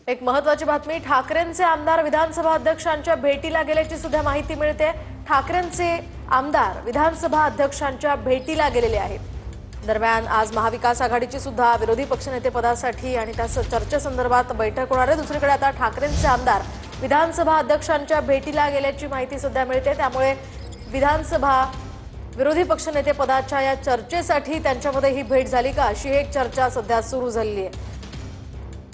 एक महत्त्वाची बातमी, ठाकरेंचे आमदार विधानसभा अध्यक्षांच्या भेटीला गेल्याची सुद्धा माहिती मिळते। ठाकरेंचे आमदार विधानसभा अध्यक्षांच्या भेटीला गेलेले आहेत। दरम्यान आज महाविकास आघाडीची सुद्धा विरोधी पक्षनेते पदासाठी आणि त्या चर्चेसंदर्भात बैठक होणार आहे। दुसरीकडे आता ठाकरेंचे आमदार विधानसभा अध्यक्षांच्या भेटीला गेल्याची माहिती सुद्धा मिळते। त्यामुळे विधानसभा विरोधी पक्षनेते पदाच्या या चर्चेसाठी त्यांच्यामध्ये ही भेट झाली का, अशी एक चर्चा सध्या सुरू झाली आहे।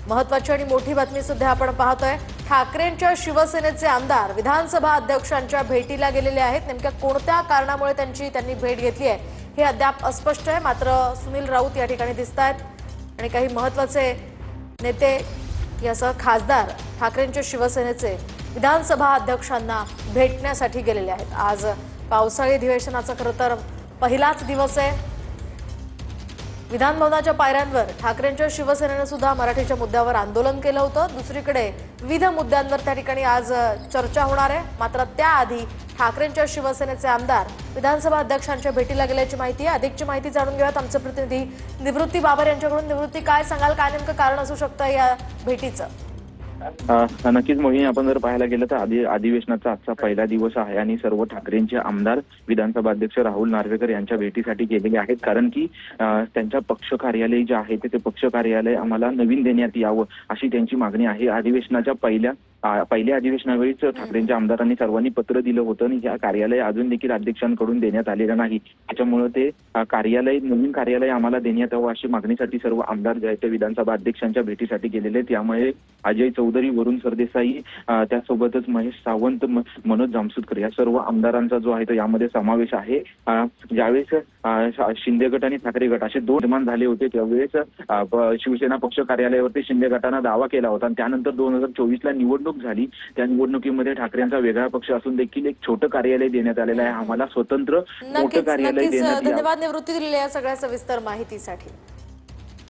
महत्त्वाची आणि मोठी बातमी सध्या आपण पाहतोय, ठाकरेंच्या शिवसेनेचे आमदार विधानसभा अध्यक्षांच्या भेटीला गेलेले आहेत। नेमक्या कोणत्या कारणामुळे त्यांनी भेट घेतली आहे हे अद्याप अस्पष्ट आहे। मात्र सुनील राऊत या ठिकाणी दिसतात आणि काही महत्त्वाचे नेते यासह खासदार ठाकरेंच्या शिवसेनेचे विधानसभा अध्यक्षांना भेटण्यासाठी गेलेले आहेत। आज पावसाळी अधिवेशनाचा खरं तर पहिलाच दिवस आहे। विधान भवनाच्या पायऱ्यांवर ठाकरेंच्या शिवसेनेने सुद्धा मराठीच्या मुद्द्यावर आंदोलन केलं होतं। दुसरीकडे विविध मुद्द्यांवर त्या ठिकाणी आज चर्चा होणार आहे। मात्र त्याआधी ठाकरेंच्या शिवसेनेचे आमदार विधानसभा अध्यक्षांच्या भेटीला गेल्याची माहिती आहे। अधिकची माहिती जाणून घेऊयात आमचे प्रतिनिधी निवृत्ती बाबर यांच्याकडून। निवृत्ती, काय सांगाल, काय नेमकं कारण असू शकतं या भेटीचं? नक्कीच मोहिनी, आपण जर पाहायला गेलं तर अधिवेशनाचा आजचा पहिला दिवस आहे आणि सर्व ठाकरेंचे आमदार विधानसभा अध्यक्ष राहुल नार्वेकर यांच्या भेटीसाठी गेलेले आहेत। कारण की त्यांच्या पक्ष कार्यालय जे आहे ते पक्ष कार्यालय आम्हाला नवीन देण्यात यावं अशी त्यांची मागणी आहे। अधिवेशनाच्या पहिल्या अधिवेशनावेळीच ठाकरेंच्या आमदारांनी सर्वांनी पत्र दिलं होतं आणि या कार्यालय अजून देखील अध्यक्षांकडून देण्यात आलेलं नाही। त्याच्यामुळे ते नवीन कार्यालय आम्हाला देण्यात यावं अशी मागणीसाठी सर्व आमदार जे आहेत ते विधानसभा अध्यक्षांच्या भेटीसाठी गेलेले आहेत। त्यामुळे अजय चौधरी, वरुण सरदेसाई, त्यासोबतच महेश सावंत, मनोज जामसुदकर या सर्व आमदारांचा जो आहे तो यामध्ये समावेश आहे। ज्यावेळेस शिंदे गट आणि ठाकरे गट असे दोन निर्माण झाले होते त्यावेळेस शिवसेना पक्ष कार्यालयावरती शिंदे गटानं दावा केला होता आणि त्यानंतर 2024ला निवडणूक झाली। त्या निवडणुकीमध्ये ठाकरेंचा वेगळा पक्ष असून देखील एक छोटं कार्यालय देण्यात आलेलं आहे। आम्हाला स्वतंत्र मोठं कार्यालय देण्यात यावं। धन्यवाद निवृत्ती दिलेल्या या सगळ्या सविस्तर माहितीसाठी।